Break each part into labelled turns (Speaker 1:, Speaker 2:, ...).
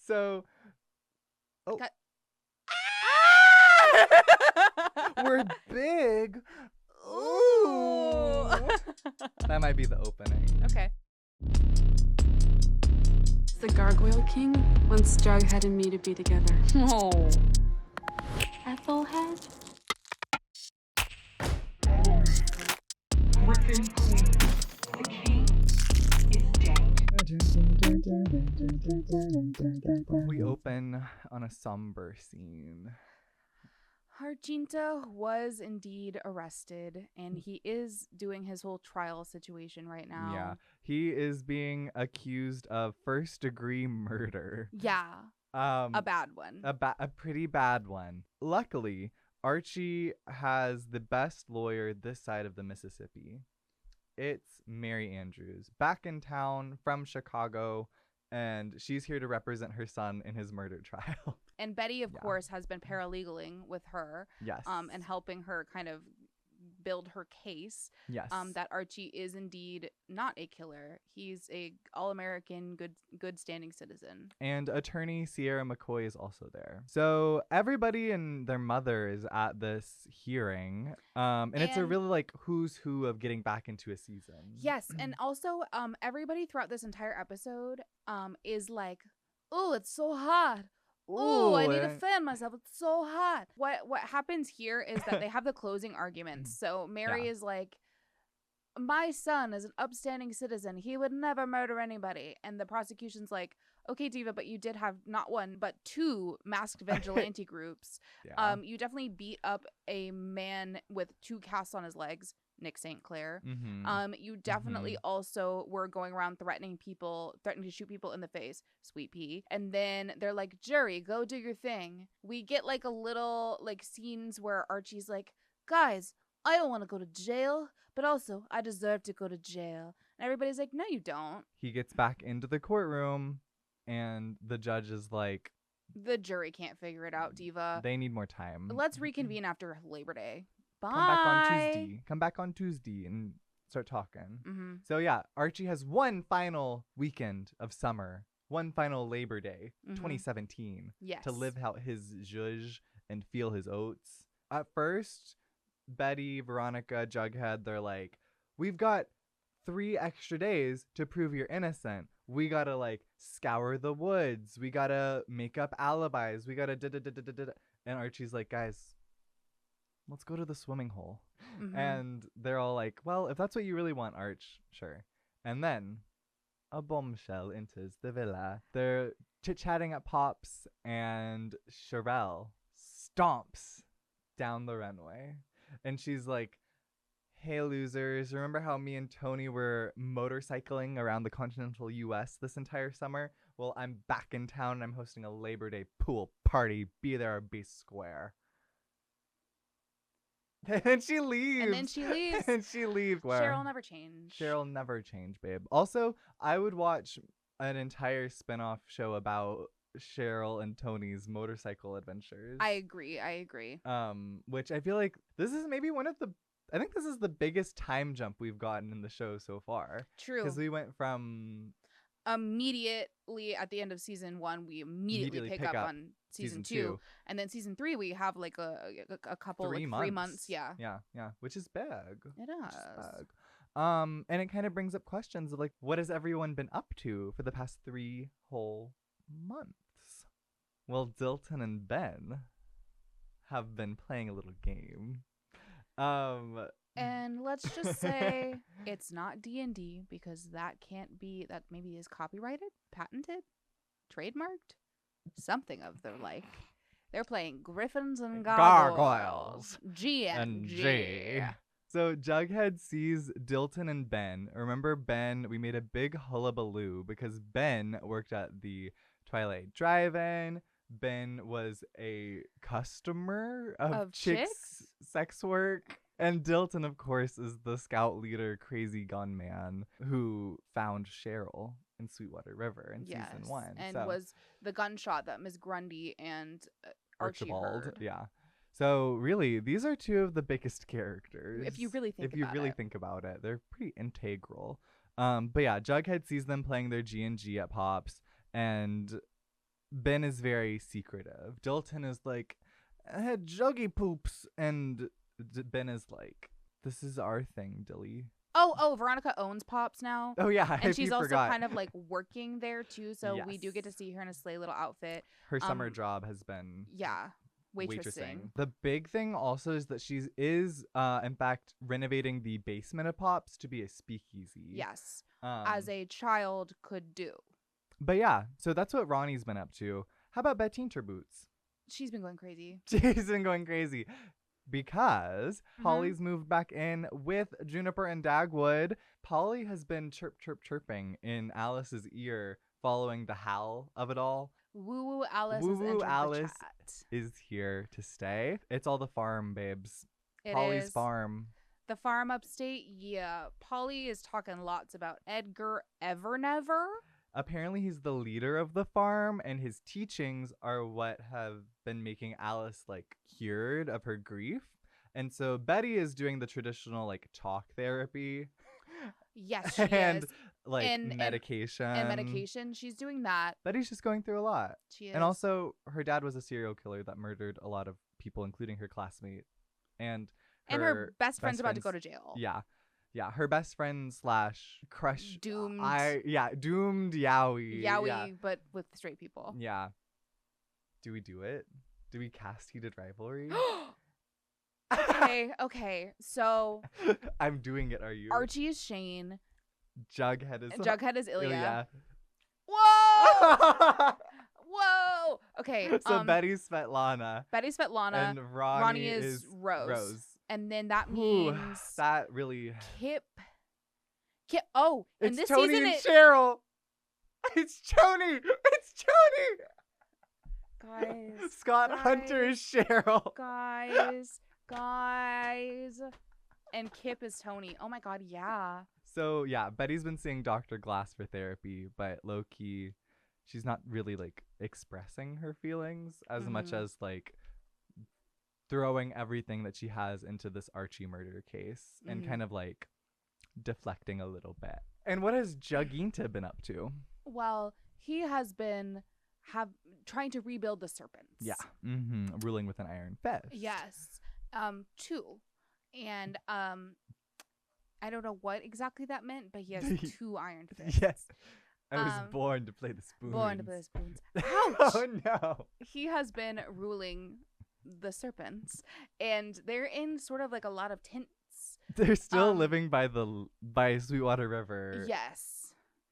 Speaker 1: So, oh,
Speaker 2: Cut.
Speaker 1: we're big.
Speaker 2: Ooh.
Speaker 1: That might be the opening.
Speaker 2: Okay.
Speaker 3: The Gargoyle King wants Jughead and me to be together.
Speaker 2: Oh.
Speaker 3: Ethelhead?
Speaker 4: Griffin Queen. The king is dead.
Speaker 1: We open on a somber scene.
Speaker 2: Harjinta was indeed arrested, and he is doing his whole trial situation right now.
Speaker 1: Yeah, he is being accused of first-degree murder.
Speaker 2: Yeah. A bad one.
Speaker 1: A pretty bad one. Luckily, Archie has the best lawyer this side of the Mississippi. It's Mary Andrews, back in town from Chicago, and she's here to represent her son in his murder trial.
Speaker 2: And Betty, of course, has been paralegaling with her.
Speaker 1: Yes.
Speaker 2: And helping her kind of build her case.
Speaker 1: Yes.
Speaker 2: That Archie is indeed not a killer. He's a all-American, good standing citizen.
Speaker 1: And attorney Sierra McCoy is also there. So everybody and their mother is at this hearing. And it's a really like who's who of getting back into a season.
Speaker 2: Yes. And also everybody throughout this entire episode is like, oh, it's so hot. Oh, I need to fan myself. It's so hot. What happens here is that they have the closing arguments. So Mary is like, my son is an upstanding citizen. He would never murder anybody. And the prosecution's like, okay, Diva, but you did have not one, but two masked vigilante groups.
Speaker 1: Yeah.
Speaker 2: You definitely beat up a man with two casts on his legs, Nick St. Clair.
Speaker 1: Mm-hmm.
Speaker 2: You definitely also were going around threatening to shoot people in the face, Sweet Pea. And then they're like, jury, go do your thing. We get like a little like scenes where Archie's like, guys, I don't want to go to jail, but also I deserve to go to jail. And everybody's like, no, you don't.
Speaker 1: He gets back into the courtroom and the judge is like,
Speaker 2: the jury can't figure it out, Diva.
Speaker 1: They need more time.
Speaker 2: Let's reconvene after Labor Day. Bye.
Speaker 1: Come back on Tuesday and start talking.
Speaker 2: Mm-hmm.
Speaker 1: So yeah, Archie has one final weekend of summer, one final Labor Day, 2017,
Speaker 2: yes,
Speaker 1: to live out his zhuzh and feel his oats. At first, Betty, Veronica, Jughead, they're like, we've got 3 extra days to prove you're innocent. We gotta like scour the woods. We gotta make up alibis. We gotta da-da-da-da-da-da. And Archie's like, guys, let's go to the swimming hole.
Speaker 2: Mm-hmm.
Speaker 1: And they're all like, well, if that's what you really want, Arch, sure. And then a bombshell enters the villa. They're chit-chatting at Pops, and Sherelle stomps down the runway. And she's like, hey, losers, remember how me and Tony were motorcycling around the continental U.S. this entire summer? Well, I'm back in town and I'm hosting a Labor Day pool party. Be there or be square. And then she leaves.
Speaker 2: And
Speaker 1: she leaves.
Speaker 2: Cheryl never changed.
Speaker 1: Cheryl never changed, babe. Also, I would watch an entire spin-off show about Cheryl and Tony's motorcycle adventures.
Speaker 2: I agree.
Speaker 1: Which I feel like this is maybe I think this is the biggest time jump we've gotten in the show so far.
Speaker 2: True.
Speaker 1: Because we went from
Speaker 2: immediately at the end of season 1, we immediately pick up on season 2. And then season 3, we have like a couple
Speaker 1: 3
Speaker 2: like 3 months. Yeah.
Speaker 1: Yeah. Which is big.
Speaker 2: It is.
Speaker 1: And it kind of brings up questions of like, what has everyone been up to for the past 3 whole months? Well, Dilton and Ben have been playing a little game.
Speaker 2: And let's just say it's not D&D, because that maybe is copyrighted, patented, trademarked, something of the like. They're playing Griffins and Gargoyles. G&G.
Speaker 1: So Jughead sees Dilton and Ben. Remember Ben? We made a big hullabaloo because Ben worked at the Twilight Drive-In. Ben was a customer of chicks' sex work. And Dilton, of course, is the scout leader, crazy gunman who found Cheryl in Sweetwater River in season 1.
Speaker 2: And was the gunshot that Miss Grundy and Archie
Speaker 1: Archibald
Speaker 2: heard.
Speaker 1: Yeah. So really, these are 2 of the biggest characters.
Speaker 2: If you really think
Speaker 1: about it, they're pretty integral. But yeah, Jughead sees them playing their G&G at Pops, and Ben is very secretive. Dilton is like, I had juggy poops. And Ben is like, this is our thing, Dilly.
Speaker 2: Oh, Veronica owns Pops now.
Speaker 1: Oh, yeah.
Speaker 2: And
Speaker 1: if
Speaker 2: she's
Speaker 1: you
Speaker 2: also
Speaker 1: forgot.
Speaker 2: kind of like working there too. So we do get to
Speaker 1: Yes.
Speaker 2: see her in a slay little outfit.
Speaker 1: Her summer
Speaker 2: um,
Speaker 1: job has been
Speaker 2: Yeah. Waitressing.
Speaker 1: The big thing also is that she is, in fact, renovating the basement of Pops to be a speakeasy.
Speaker 2: Yes.
Speaker 1: Um,
Speaker 2: As a child could do.
Speaker 1: But yeah, so that's what Ronnie's been up to. How about Bettine Boots?
Speaker 2: She's been going crazy.
Speaker 1: She's been going crazy because
Speaker 2: Mhm.
Speaker 1: Polly's moved back in with Juniper and Dagwood. Polly has been chirping in Alice's ear following the howl of it all.
Speaker 2: Woo Woo Alice
Speaker 1: Woo
Speaker 2: has
Speaker 1: Woo
Speaker 2: entered
Speaker 1: Alice
Speaker 2: the chat.
Speaker 1: is here to stay. It's all the farm, babes.
Speaker 2: It
Speaker 1: Polly's
Speaker 2: is.
Speaker 1: farm.
Speaker 2: The farm upstate, yeah. Polly is talking lots about Edgar Evernever.
Speaker 1: Apparently he's the leader of the farm, and his teachings are what have been making Alice like cured of her grief. And so Betty is doing the traditional like talk therapy
Speaker 2: Yes, she
Speaker 1: and
Speaker 2: is.
Speaker 1: like
Speaker 2: And
Speaker 1: medication.
Speaker 2: And medication. She's doing that.
Speaker 1: Betty's just going through a lot.
Speaker 2: She is.
Speaker 1: And also her dad was a serial killer that murdered a lot of people, including her classmate. And
Speaker 2: her best friend's about to go to jail.
Speaker 1: Yeah. Yeah, her best friend / crush.
Speaker 2: Doomed.
Speaker 1: Doomed Yowie.
Speaker 2: Yowie,
Speaker 1: Yeah.
Speaker 2: but with straight people.
Speaker 1: Yeah. Do we do it? Do we cast Heated Rivalry?
Speaker 2: Okay. So
Speaker 1: I'm doing it, are you?
Speaker 2: Archie is Shane.
Speaker 1: Jughead is
Speaker 2: Jughead is Ilya.
Speaker 1: Ilya.
Speaker 2: Whoa! Whoa! Okay.
Speaker 1: So Betty's Svetlana.
Speaker 2: Betty's Svetlana.
Speaker 1: And Ronnie is
Speaker 2: Rose. And then that
Speaker 1: Ooh,
Speaker 2: means
Speaker 1: that really.
Speaker 2: Kip. Oh, and
Speaker 1: It's
Speaker 2: this
Speaker 1: Tony
Speaker 2: season
Speaker 1: and Cheryl. It's Tony. It's Tony.
Speaker 2: guys.
Speaker 1: Scott Hunter is Cheryl.
Speaker 2: Guys. And Kip is Tony. Oh my God, yeah.
Speaker 1: So yeah, Betty's been seeing Dr. Glass for therapy, but low key, she's not really like expressing her feelings as much
Speaker 2: Mhm.
Speaker 1: as like throwing everything that she has into this Archie murder case and
Speaker 2: Mhm.
Speaker 1: kind of like deflecting a little bit. And what has Jaginta been up to?
Speaker 2: Well, he has been trying to rebuild the serpents.
Speaker 1: Yeah. Ruling with an iron fist.
Speaker 2: Yes. 2. And I don't know what exactly that meant, but he has 2 iron fists.
Speaker 1: Yes. I was
Speaker 2: Um,
Speaker 1: born to play the spoons.
Speaker 2: Born to play the spoons. Ouch!
Speaker 1: Oh no.
Speaker 2: He has been ruling the serpents, and they're in sort of like a lot of tents.
Speaker 1: They're still
Speaker 2: Um,
Speaker 1: living by Sweetwater River.
Speaker 2: Yes.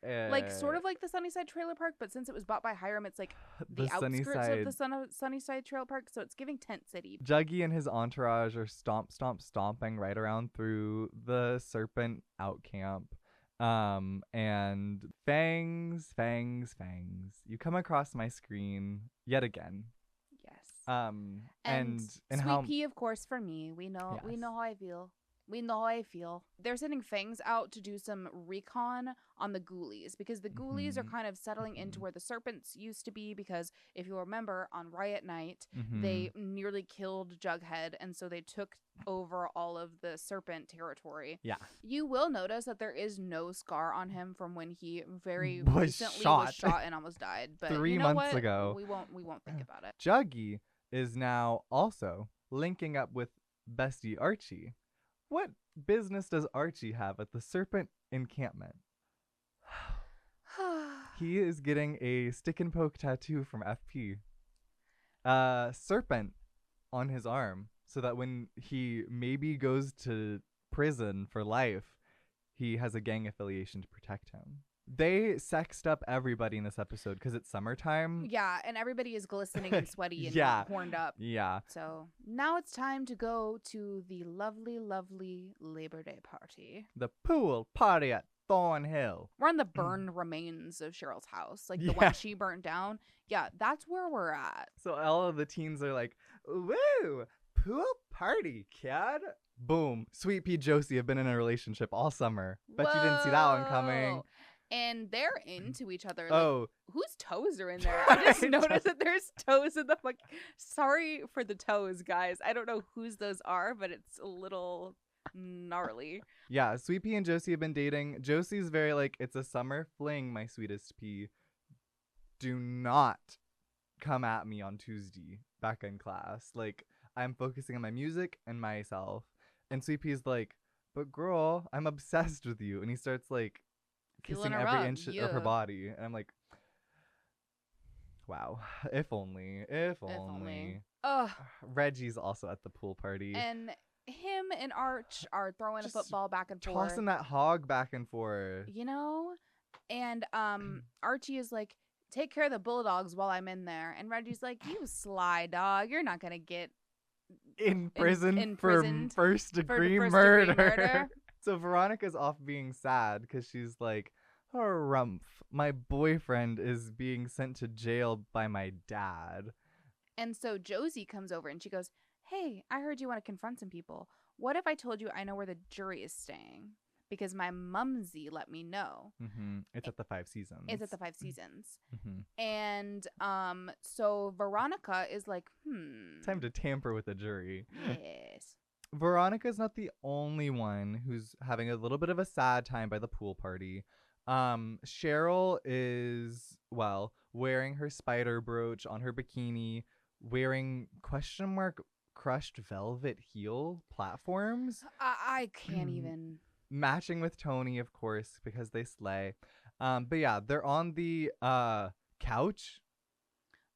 Speaker 2: Like sort of like the Sunnyside Trailer Park, but since it was bought by Hiram, it's like the outskirts of the Sunnyside Trailer Park, so it's giving tent city.
Speaker 1: Juggy and his entourage are stomping right around through the serpent out camp. And Fangs. You come across my screen yet again.
Speaker 2: Yes.
Speaker 1: And
Speaker 2: Sweet
Speaker 1: how
Speaker 2: Pea, of course, for me. We know
Speaker 1: Yes.
Speaker 2: how I feel. We know how I feel. They're sending Fangs out to do some recon on the ghoulies because the ghoulies are
Speaker 1: Mhm.
Speaker 2: kind of settling into
Speaker 1: Mhm.
Speaker 2: where the serpents used to be, because if you remember on Riot Night,
Speaker 1: Mhm.
Speaker 2: they nearly killed Jughead, and so they took over all of the serpent territory.
Speaker 1: Yeah.
Speaker 2: You will notice that there is no scar on him from when he very
Speaker 1: Was
Speaker 2: recently
Speaker 1: shot.
Speaker 2: was shot and almost died. But
Speaker 1: 3
Speaker 2: you know
Speaker 1: months
Speaker 2: what?
Speaker 1: ago.
Speaker 2: We won't think about it.
Speaker 1: Juggy is now also linking up with bestie Archie. What business does Archie have at the serpent encampment? He is getting a stick and poke tattoo from FP. Serpent on his arm, so that when he maybe goes to prison for life, he has a gang affiliation to protect him. They sexed up everybody in this episode because it's summertime.
Speaker 2: Yeah, and everybody is glistening and sweaty and
Speaker 1: Yeah.
Speaker 2: horned up.
Speaker 1: Yeah.
Speaker 2: So now it's time to go to the lovely, lovely Labor Day party.
Speaker 1: The pool party at Thornhill.
Speaker 2: We're on the burned remains of Cheryl's house, like the
Speaker 1: Yeah.
Speaker 2: one she burnt down. Yeah, that's where we're at.
Speaker 1: So all of the teens are like, woo, pool party, kid. Boom. Sweet Pea Josie have been in a relationship all summer. Bet you didn't see that one coming.
Speaker 2: Whoa. And they're into each other. Like,
Speaker 1: Oh,
Speaker 2: whose toes are in there? I just
Speaker 1: I
Speaker 2: noticed that there's toes in the fuck. Sorry for the toes, guys. I don't know whose those are, but it's a little gnarly.
Speaker 1: yeah. Sweet Pea and Josie have been dating. Josie's very like, it's a summer fling, my sweetest pea. Do not come at me on Tuesday back in class. Like, I'm focusing on my music and myself. And Sweet Pea's like, but girl, I'm obsessed with you. And he starts like
Speaker 2: Feeling
Speaker 1: kissing
Speaker 2: her
Speaker 1: every
Speaker 2: up,
Speaker 1: inch of her
Speaker 2: yeah.
Speaker 1: body. And I'm like, wow, if only, if
Speaker 2: If
Speaker 1: only.
Speaker 2: only. Ugh.
Speaker 1: Reggie's also at the pool party.
Speaker 2: And him and Arch are throwing
Speaker 1: Just
Speaker 2: a football back and forth.
Speaker 1: Tossing that hog back and forth.
Speaker 2: You know? And Archie is like, take care of the bulldogs while I'm in there. And Reggie's like, you sly dog. You're not going to get
Speaker 1: In prison
Speaker 2: imprisoned
Speaker 1: for first-degree murder. So Veronica's off being sad because she's like, harumph, my boyfriend is being sent to jail by my dad.
Speaker 2: And so Josie comes over and she goes, hey, I heard you want to confront some people. What if I told you I know where the jury is staying? Because my mumsy let me know.
Speaker 1: Mm-hmm. It's at the 5 Seasons.
Speaker 2: It's at the 5 Seasons.
Speaker 1: Mm-hmm.
Speaker 2: And so Veronica is like,
Speaker 1: Time to tamper with the jury.
Speaker 2: Yes.
Speaker 1: Veronica's not the only one who's having a little bit of a sad time by the pool party. Cheryl is, well, wearing her spider brooch on her bikini, wearing crushed velvet heel platforms.
Speaker 2: I can't even.
Speaker 1: Matching with Tony, of course, because they slay. But yeah, they're on the couch.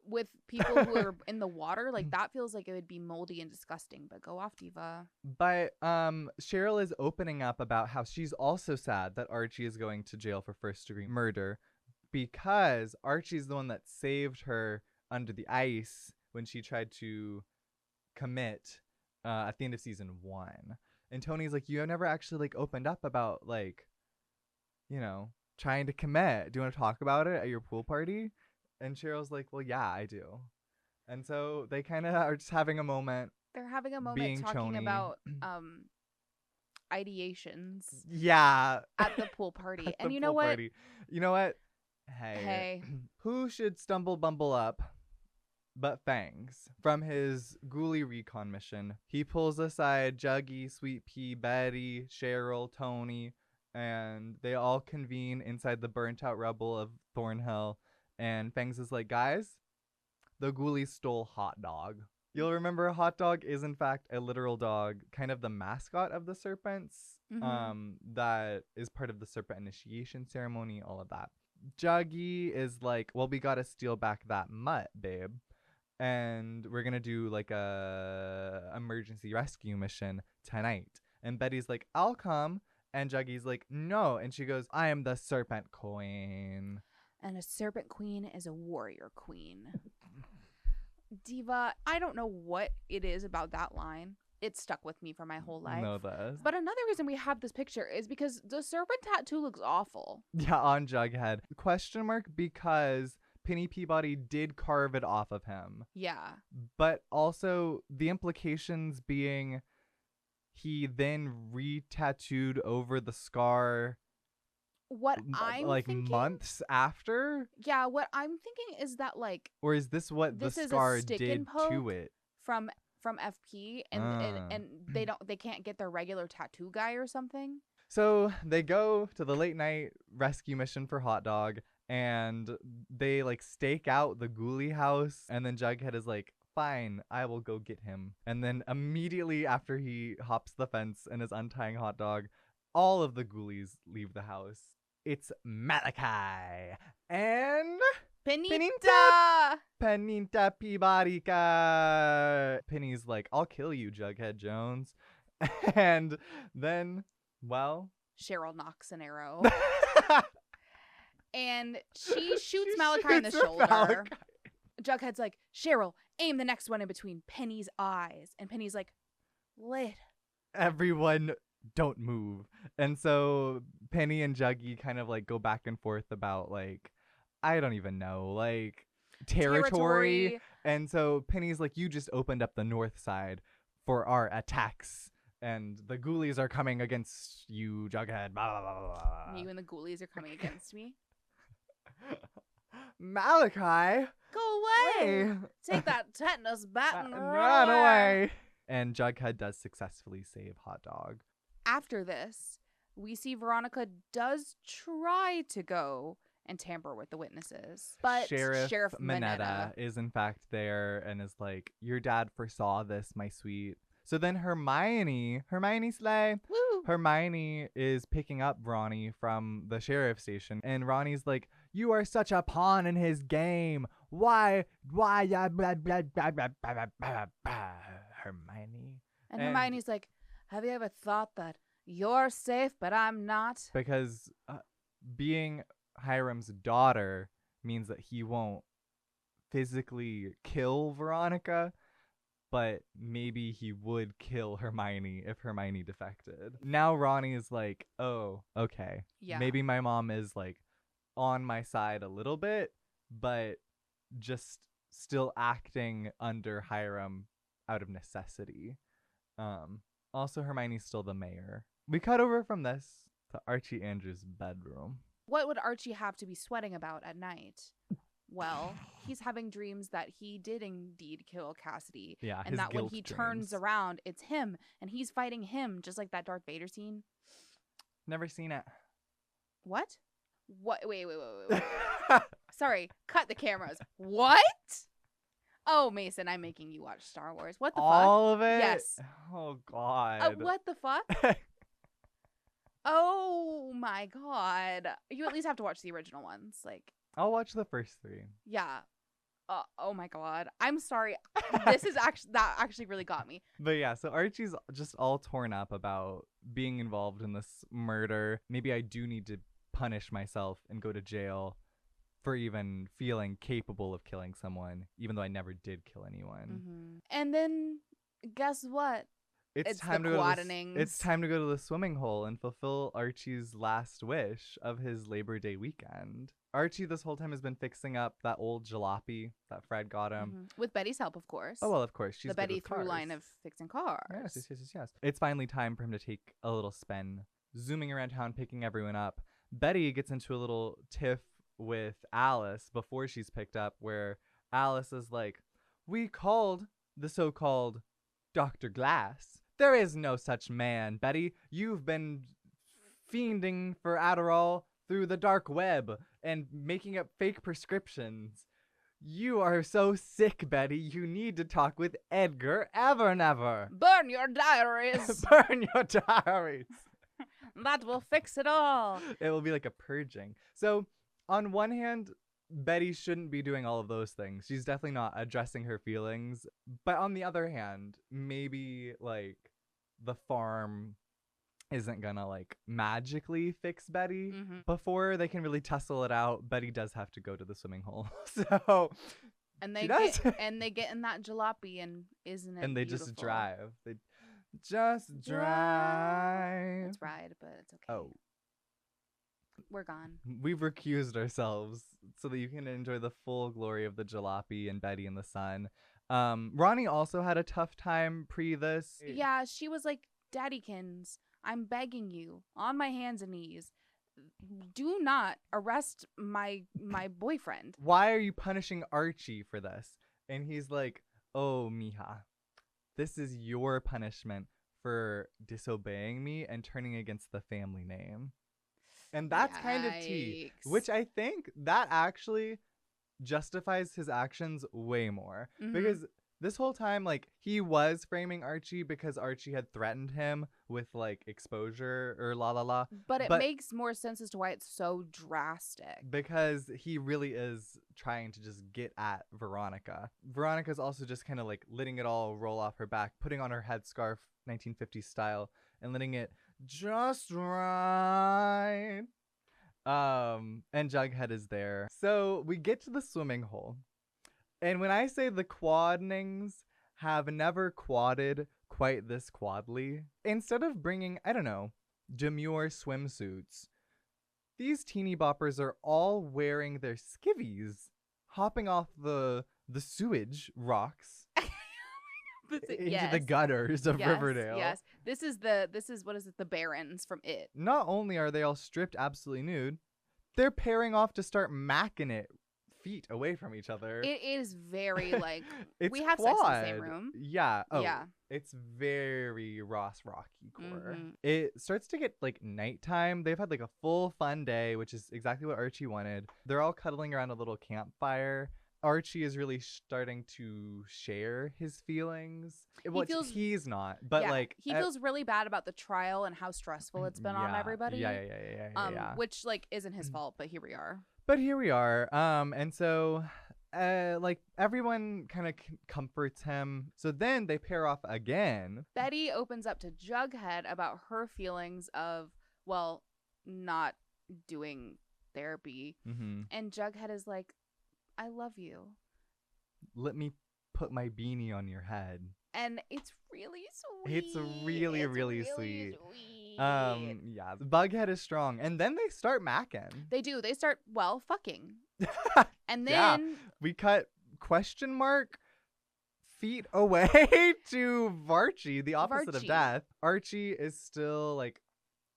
Speaker 2: With people who are in the water, like that feels like it would be moldy and disgusting. But go off, Diva.
Speaker 1: But Cheryl is opening up about how she's also sad that Archie is going to jail for first-degree murder because Archie's the one that saved her under the ice when she tried to commit at the end of season 1. And Tony's like, you never actually like opened up about like, you know, trying to commit. Do you want to talk about it at your pool party? And Cheryl's like, well, yeah, I do. And so they kind of are just having a moment.
Speaker 2: They're having a moment
Speaker 1: being
Speaker 2: talking
Speaker 1: Choni.
Speaker 2: about ideations
Speaker 1: Yeah.
Speaker 2: at the pool party.
Speaker 1: At
Speaker 2: And
Speaker 1: the
Speaker 2: you know
Speaker 1: pool
Speaker 2: what?
Speaker 1: party. You know what? Hey.
Speaker 2: Hey.
Speaker 1: Who should stumble bumble up but Fangs? From his ghoulie recon mission, he pulls aside Juggy, Sweet Pea, Betty, Cheryl, Tony, and they all convene inside the burnt out rubble of Thornhill. And Fangs is like, guys, the ghoulies stole Hot Dog. You'll remember Hot Dog is in fact a literal dog, kind of the mascot of the serpents, that is part of the serpent initiation ceremony, all of that. Juggy is like, well, we gotta steal back that mutt, babe. And we're gonna do like a emergency rescue mission tonight. And Betty's like, I'll come. And Juggy's like, no. And she goes, I am the serpent queen.
Speaker 2: And a serpent queen is a warrior queen. Diva, I don't know what it is about that line. It stuck with me for my whole life.
Speaker 1: No, that.
Speaker 2: But another reason we have this picture is because the serpent tattoo looks awful.
Speaker 1: Yeah, on Jughead. Question mark, because Penny Peabody did carve it off of him.
Speaker 2: Yeah.
Speaker 1: But also the implications being he then re-tattooed over the scar
Speaker 2: What I'm
Speaker 1: like
Speaker 2: thinking,
Speaker 1: months after?
Speaker 2: Yeah, what I'm thinking is that like
Speaker 1: Or is this what
Speaker 2: this
Speaker 1: the
Speaker 2: is a
Speaker 1: scar
Speaker 2: stick
Speaker 1: did
Speaker 2: and poke
Speaker 1: to it?
Speaker 2: from FP and they can't get their regular tattoo guy or something.
Speaker 1: So they go to the late night rescue mission for Hot Dog and they like stake out the ghoulie house, and then Jughead is like, fine, I will go get him. And then immediately after he hops the fence and is untying Hot Dog, all of the ghoulies leave the house. It's Malachi and
Speaker 2: Penita!
Speaker 1: Penita Peabody. Penny's like, I'll kill you, Jughead Jones. And then, well,
Speaker 2: Cheryl knocks an arrow. And she shoots Malachi in the shoulder.
Speaker 1: Malachi.
Speaker 2: Jughead's like, Cheryl, aim the next one in between Penny's eyes. And Penny's like, lit.
Speaker 1: Everyone don't move. And so Penny and Juggy kind of like go back and forth about like, I don't even know, like territory. And so Penny's like, you just opened up the north side for our attacks. And the ghoulies are coming against you, Jughead. Blah, blah, blah, blah.
Speaker 2: You and the ghoulies are coming against me.
Speaker 1: Malachi,
Speaker 2: Go away! Take that tetanus bat and
Speaker 1: run away. And Jughead does successfully save Hot Dog.
Speaker 2: After this, we see Veronica does try to go and tamper with the witnesses. But
Speaker 1: Sheriff
Speaker 2: Mineta.
Speaker 1: Mineta is in fact there and is like, your dad foresaw this, my sweet. So then Hermione Slay,
Speaker 2: Woo!
Speaker 1: Hermione is picking up Ronnie from the sheriff station, and Ronnie's like, you are such a pawn in his game. Why, blah, blah, blah, blah, blah, blah, blah, blah, blah. Hermione.
Speaker 2: And Hermione's like, have you ever thought that you're safe, but I'm not?
Speaker 1: Because being Hiram's daughter means that he won't physically kill Veronica, but maybe he would kill Hermione if Hermione defected. Now Ronnie is like, oh, okay.
Speaker 2: Yeah.
Speaker 1: Maybe my mom is like on my side a little bit, but just still acting under Hiram out of necessity. Also, Hermione's still the mayor. We cut over from this to Archie Andrews' bedroom.
Speaker 2: What would Archie have to be sweating about at night? Well, he's having dreams that he did indeed kill Cassidy.
Speaker 1: Yeah,
Speaker 2: and
Speaker 1: his
Speaker 2: that when
Speaker 1: guilt
Speaker 2: he
Speaker 1: dreams.
Speaker 2: turns around, it's him, and he's fighting him, just like that Darth Vader scene.
Speaker 1: Never seen it.
Speaker 2: What? What? Wait. Sorry, cut the cameras. What? Oh, Mason, I'm making you watch Star Wars. What the fuck?
Speaker 1: All of it?
Speaker 2: Yes.
Speaker 1: Oh, God.
Speaker 2: What the fuck? Oh, my God. You at least have to watch the original ones. Like,
Speaker 1: I'll watch the first 3.
Speaker 2: yeah. Oh, my God. I'm sorry. That actually really got me.
Speaker 1: But yeah, so Archie's just all torn up about being involved in this murder. Maybe I do need to punish myself and go to jail for even feeling capable of killing someone, even though I never did kill anyone.
Speaker 2: Mm-hmm. And then, guess what? It's
Speaker 1: time
Speaker 2: the
Speaker 1: to go to
Speaker 2: quadenings.
Speaker 1: it's time to go to the swimming hole and fulfill Archie's last wish of his Labor Day weekend. Archie this whole time has been fixing up that old jalopy that Fred got him.
Speaker 2: Mm-hmm. With Betty's help, of course.
Speaker 1: Oh, well, of course. She's
Speaker 2: the
Speaker 1: good
Speaker 2: Betty
Speaker 1: with
Speaker 2: through
Speaker 1: cars.
Speaker 2: line of fixing cars.
Speaker 1: Yes. It's finally time for him to take a little spin, zooming around town, picking everyone up. Betty gets into a little tiff with Alice before she's picked up, where Alice is like, we called the so-called Dr. Glass. There is no such man, Betty. You've been fiending for Adderall through the dark web and making up fake prescriptions. You are so sick, Betty. You need to talk with Edgar Evernever.
Speaker 2: Burn your diaries.
Speaker 1: Burn your diaries.
Speaker 2: That will fix it all.
Speaker 1: It will be like a purging. So, on one hand, Betty shouldn't be doing all of those things. She's definitely not addressing her feelings. But on the other hand, maybe like the farm isn't gonna like magically fix Betty.
Speaker 2: Mm-hmm.
Speaker 1: Before they can really tussle it out, Betty does have to go to the swimming hole. So
Speaker 2: And
Speaker 1: she
Speaker 2: they
Speaker 1: does.
Speaker 2: get in that jalopy, and isn't it
Speaker 1: and they
Speaker 2: beautiful?
Speaker 1: just drive. They just drive.
Speaker 2: It's ride, but it's okay.
Speaker 1: Oh,
Speaker 2: We're gone.
Speaker 1: we've recused ourselves so that you can enjoy the full glory of the jalopy and Betty in the sun. Ronnie also had a tough time pre this.
Speaker 2: Yeah, she was like, Daddykins, I'm begging you, on my hands and knees, do not arrest my boyfriend.
Speaker 1: Why are you punishing Archie for this? And he's like, oh, mija, this is your punishment for disobeying me and turning against the family name. And that's kind of tea,
Speaker 2: Yikes.
Speaker 1: which I think that actually justifies his actions way more.
Speaker 2: Mhm.
Speaker 1: Because this whole time, like, he was framing Archie because Archie had threatened him with, like, exposure or la la la.
Speaker 2: But it
Speaker 1: but-
Speaker 2: makes more sense as to why it's so drastic.
Speaker 1: Because he really is trying to just get at Veronica. Veronica's also just kind of like letting it all roll off her back, putting on her headscarf, 1950s style, and letting it just right. And Jughead is there. So we get to the swimming hole. And when I say the quadnings have never quadded quite this quadly, instead of bringing, I don't know, demure swimsuits, these teeny boppers are all wearing their skivvies, hopping off the sewage rocks into the gutters of Riverdale.
Speaker 2: Yes. This is what is it? The Barons from It.
Speaker 1: Not only are they all stripped absolutely nude, they're pairing off to start macking it feet away from each other.
Speaker 2: It is very like
Speaker 1: It's
Speaker 2: we have sex in the same
Speaker 1: quad.
Speaker 2: room.
Speaker 1: Yeah. Oh,
Speaker 2: Yeah.
Speaker 1: it's very Ross Rocky core.
Speaker 2: Mhm.
Speaker 1: It starts to get like nighttime. They've had like a full fun day, which is exactly what Archie wanted. They're all cuddling around a little campfire. Archie is really starting to share his feelings, which
Speaker 2: feels-
Speaker 1: he's not. But
Speaker 2: yeah,
Speaker 1: like
Speaker 2: he feels really bad about the trial and how stressful it's been on everybody.
Speaker 1: Yeah.
Speaker 2: Which like isn't his fault, but here we are.
Speaker 1: But here we are. And so like everyone kind of comforts him. So then they pair off again.
Speaker 2: Betty opens up to Jughead about her feelings of, well, not doing therapy.
Speaker 1: Mm-hmm.
Speaker 2: And Jughead is like, I love you.
Speaker 1: Let me put my beanie on your head.
Speaker 2: And it's really sweet.
Speaker 1: It's really sweet. Yeah, Bughead is strong. And then they start macking.
Speaker 2: They do. They start, well, fucking. And
Speaker 1: Yeah.
Speaker 2: then
Speaker 1: We cut question mark feet away to Varchi, the opposite of
Speaker 2: Varchi.
Speaker 1: death. Archie is still like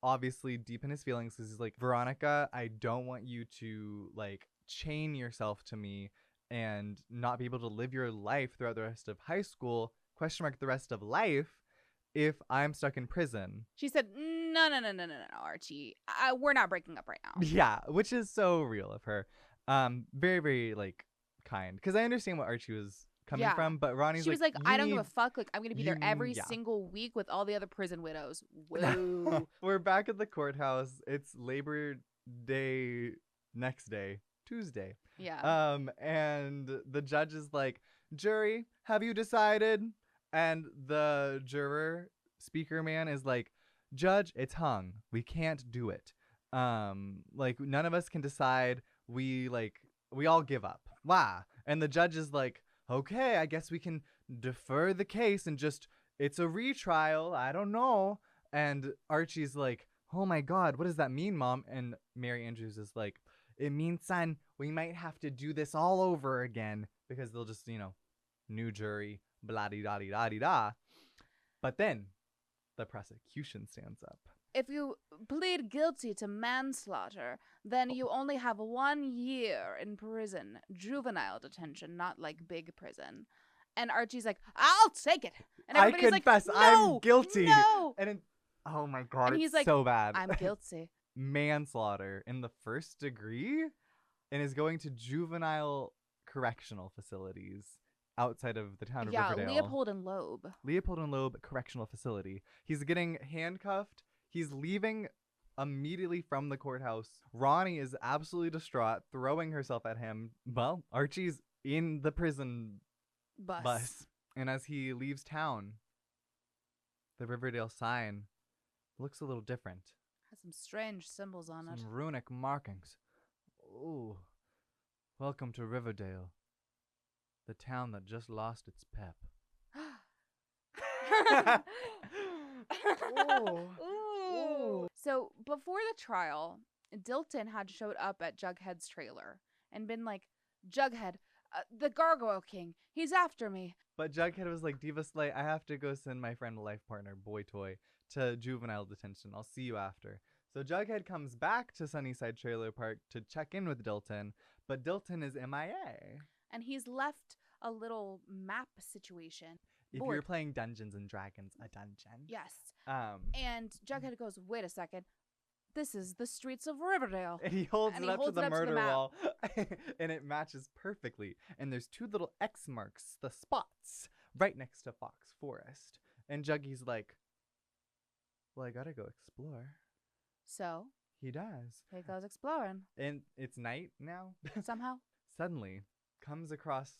Speaker 1: obviously deep in his feelings because he's like, Veronica, I don't want you to like chain yourself to me and not be able to live your life throughout the rest of high school, question mark, the rest of life, if I'm stuck in prison.
Speaker 2: she said, no, Archie. We're not breaking up right now.
Speaker 1: Yeah, which is so real of her. Very like kind, because I understand what Archie was coming from, but Ronnie's
Speaker 2: She was like,
Speaker 1: "You
Speaker 2: I don't give
Speaker 1: need-
Speaker 2: a fuck. Like, I'm going to be there every
Speaker 1: yeah.
Speaker 2: single week with all the other prison widows. Whoa.
Speaker 1: We're back at the courthouse. It's Labor Day next day, Tuesday.
Speaker 2: Yeah.
Speaker 1: And the judge is like, jury, have you decided? And the juror speaker man is like, judge, it's hung. We can't do it. Like none of us can decide. We all give up. Wow. And the judge is like, okay, I guess we can defer the case and just, it's a retrial. I don't know. And Archie's like, oh my God, what does that mean, Mom? And Mary Andrews is like, it means, son, we might have to do this all over again because they'll just, new jury, blah-de-da-de-da-de-da. But then the prosecution stands up.
Speaker 2: If you plead guilty to manslaughter, then you only have 1 year in prison, juvenile detention, not like big prison. And Archie's like, I'll take it. And
Speaker 1: I
Speaker 2: everybody's
Speaker 1: confess,
Speaker 2: like,
Speaker 1: I'm
Speaker 2: no,
Speaker 1: guilty.
Speaker 2: No.
Speaker 1: And oh my God,
Speaker 2: And
Speaker 1: it's
Speaker 2: he's like,
Speaker 1: so bad.
Speaker 2: I'm guilty.
Speaker 1: Manslaughter in the first degree and is going to juvenile correctional facilities outside of the town of Riverdale.
Speaker 2: Leopold and Loeb
Speaker 1: Correctional Facility. He's getting handcuffed. He's leaving immediately from the courthouse. Ronnie is absolutely distraught, throwing herself at him. Well, Archie's in the prison bus. And as he leaves town, the Riverdale sign looks a little different.
Speaker 2: Has some strange symbols on it.
Speaker 1: Some runic markings. Ooh. Welcome to Riverdale, the town that just lost its pep.
Speaker 2: Ooh. So before the trial, Dilton had showed up at Jughead's trailer and been like, Jughead, the Gargoyle King, he's after me.
Speaker 1: But Jughead was like, Diva Slay, I have to go send my friend, life partner, Boy Toy, to juvenile detention. I'll see you after. So Jughead comes back to Sunnyside Trailer Park to check in with Dilton, but Dilton is MIA.
Speaker 2: And he's left a little map situation.
Speaker 1: If
Speaker 2: Board.
Speaker 1: you're playing Dungeons and Dragons, a dungeon.
Speaker 2: Yes. And Jughead goes, wait a second. This is the streets of Riverdale.
Speaker 1: And he holds
Speaker 2: And
Speaker 1: it
Speaker 2: he
Speaker 1: up
Speaker 2: holds
Speaker 1: to
Speaker 2: it
Speaker 1: the
Speaker 2: up to the
Speaker 1: murder
Speaker 2: map.
Speaker 1: wall. And it matches perfectly. And there's 2 little X marks, the spots, right next to Fox Forest. And Juggy's like, well, I gotta go explore.
Speaker 2: So
Speaker 1: He does.
Speaker 2: he goes exploring.
Speaker 1: And it's night now.
Speaker 2: Somehow.
Speaker 1: Suddenly comes across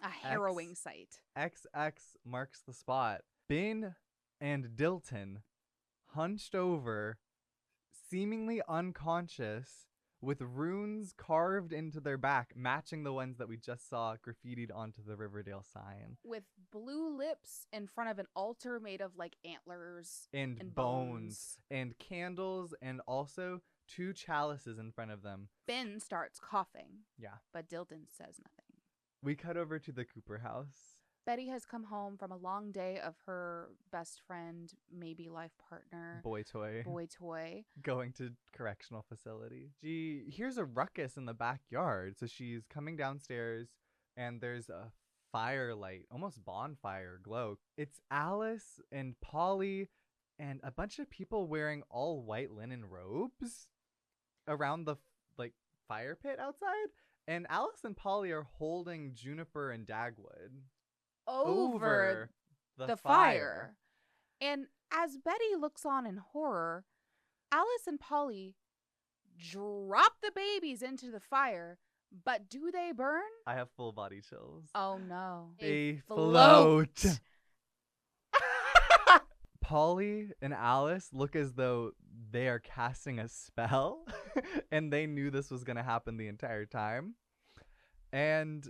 Speaker 2: A harrowing sight.
Speaker 1: XX marks the spot. Ben and Dilton hunched over, seemingly unconscious, with runes carved into their back, matching the ones that we just saw graffitied onto the Riverdale sign.
Speaker 2: With blue lips in front of an altar made of like antlers
Speaker 1: And bones. And candles, and also 2 chalices in front of them.
Speaker 2: Ben starts coughing.
Speaker 1: Yeah.
Speaker 2: But Dilton says nothing.
Speaker 1: We cut over to the Cooper house.
Speaker 2: Betty has come home from a long day of her best friend, maybe life partner,
Speaker 1: Boy toy.
Speaker 2: boy toy.
Speaker 1: Going to correctional facility. She hears a ruckus in the backyard, so she's coming downstairs, and there's a firelight, almost bonfire glow. It's Alice and Polly and a bunch of people wearing all white linen robes around the like fire pit outside, and Alice and Polly are holding Juniper and Dagwood
Speaker 2: Over the fire. And as Betty looks on in horror, Alice and Polly drop the babies into the fire, but do they burn?
Speaker 1: I have full body chills.
Speaker 2: Oh no.
Speaker 1: They float. Polly and Alice look as though they are casting a spell, and they knew this was going to happen the entire time. And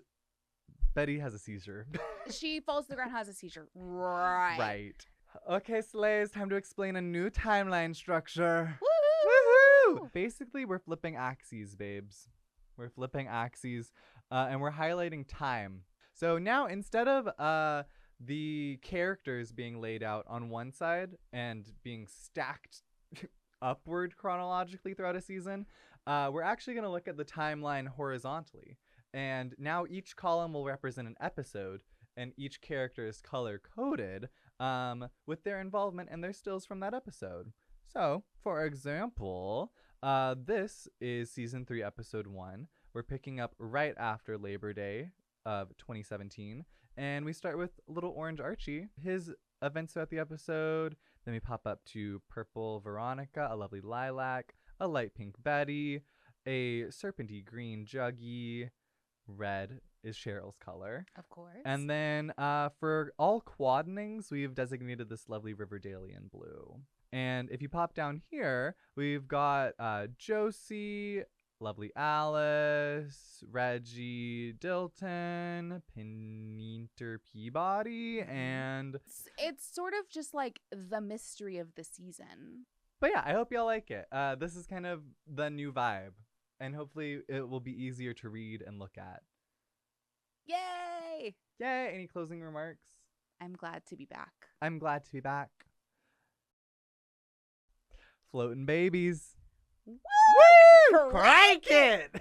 Speaker 1: Betty has a seizure.
Speaker 2: She falls to the ground, has a seizure. Right.
Speaker 1: Right. Okay, Slays, time to explain a new timeline structure.
Speaker 2: Woohoo!
Speaker 1: Woohoo! Basically, we're flipping axes, babes. We're flipping axes, and we're highlighting time. So now, instead of the characters being laid out on one side and being stacked upward chronologically throughout a season, we're actually going to look at the timeline horizontally. And now each column will represent an episode, and each character is color-coded with their involvement and their stills from that episode. So, for example, this is Season 3, Episode 1. We're picking up right after Labor Day of 2017. And we start with Little Orange Archie, his events throughout the episode. Then we pop up to Purple Veronica, a lovely lilac, a light pink Betty, a serpenty green Juggy. Red is Cheryl's color.
Speaker 2: Of course.
Speaker 1: And then for all quadenings, we've designated this lovely Riverdalian blue. And if you pop down here, we've got Josie, lovely Alice, Reggie Dilton, Pinter Peabody, and...
Speaker 2: It's sort of just like the mystery of the season.
Speaker 1: But yeah, I hope y'all like it. This is kind of the new vibe. And hopefully it will be easier to read and look at.
Speaker 2: Yay!
Speaker 1: Yay! Any closing remarks?
Speaker 2: I'm glad to be back.
Speaker 1: I'm glad to be back. Floating babies.
Speaker 2: Woo!
Speaker 1: Crank it!